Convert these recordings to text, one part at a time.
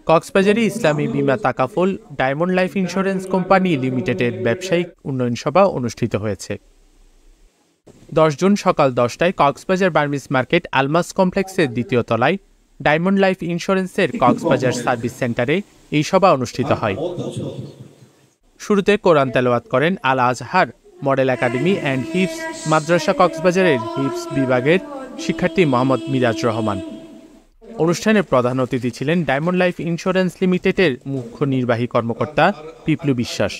কক্সবাজারে ইসলামী বীমা Takaful diamond life insurance company লিমিটেডের ব্যবসায়িক উন্নয়ন সভা অনুষ্ঠিত হয়েছে। 10 জুন সকাল 10টায় কক্সবাজার বার্মিজ মার্কেট আলমাস কমপ্লেক্সের দ্বিতীয় তলায় ডায়মন্ড লাইফ ইন্স্যুরেন্সের কক্সবাজার সার্ভিস সেন্টারে এই সভা অনুষ্ঠিত হয়। শুরুতে কোরআন তেলাওয়াত করেন আল আজহার মডেল একাডেমি অ্যান্ড হিফস মাদ্রাসা কক্সবাজারের হিফস বিভাগের শিক্ষার্থী মোহাম্মদ মিরাজ রহমান। অনুষ্ঠানে প্রধান অতিথি ছিলেন ডায়মন্ড লাইফ ইন্স্যুরেন্স লিমিটেডের মুখ্য নির্বাহী কর্মকর্তা পিপলু বিশ্বাস।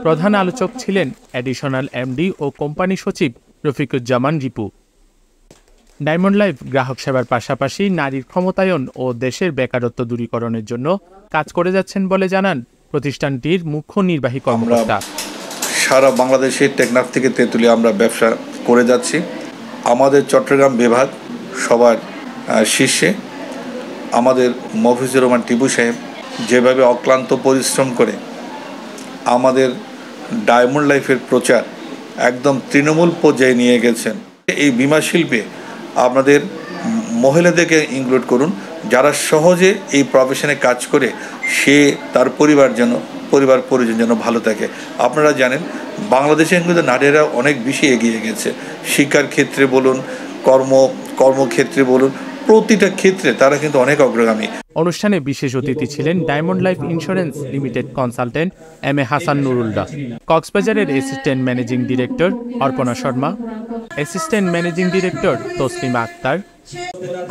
প্রধান আলোচক ছিলেন অ্যাডিশনাল এমডি ও কোম্পানি সচিব রফিকুজ্জামান রিপু। ডায়মন্ড লাইফ গ্রাহক সেবার পাশাপাশি নারীর ক্ষমতায়ন ও দেশের বেকারত্ব দূরীকরণের জন্য কাজ করে যাচ্ছেন বলে জানান প্রতিষ্ঠানটির মুখ্য নির্বাহী কর্মকর্তা। সারা বাংলাদেশে টেকনাফ থেকে তেঁতুলিয়া আমরা ব্যবসা করে যাচ্ছি। আমাদের চট্টগ্রাম বিভাগ সবার শীর্ষে। আমাদের মফিজুর রহমান টিপু সাহেব যেভাবে অক্লান্ত পরিশ্রম করে আমাদের ডায়মন্ড লাইফের প্রচার একদম তৃণমূল পর্যায়ে নিয়ে গেছেন। এই বীমা শিল্পে আপনাদের মহিলাদেরকে ইনক্লুড করুন, যারা সহজে এই প্রফেশনে কাজ করে সে তার পরিবার পরিজন যেন ভালো থাকে। আপনারা জানেন বাংলাদেশে কিন্তু নারীরা অনেক বেশি এগিয়ে গেছে, শিক্ষার ক্ষেত্রে বলুন, কর্মক্ষেত্রে বলুন, প্রতিটা ক্ষেত্রে তারা কিন্তু অনেক অগ্রগামী। অনুষ্ঠানে বিশেষ অতিথি ছিলেন diamond life insurance limited consultant MA. Hasan Nurullah, কক্সবাজারের assistant managing director Arpana Sharma, assistant managing director Taslima Akter,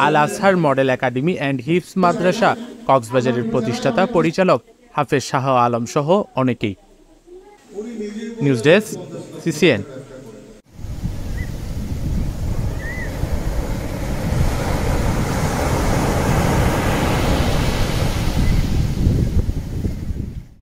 Al Azhar model academy and হিফস মাদ্রাসা কক্সবাজারের প্রতিষ্ঠাতা পরিচালক হাফেজ শাহ আলম সহ অনেকেই। News desk, CCN।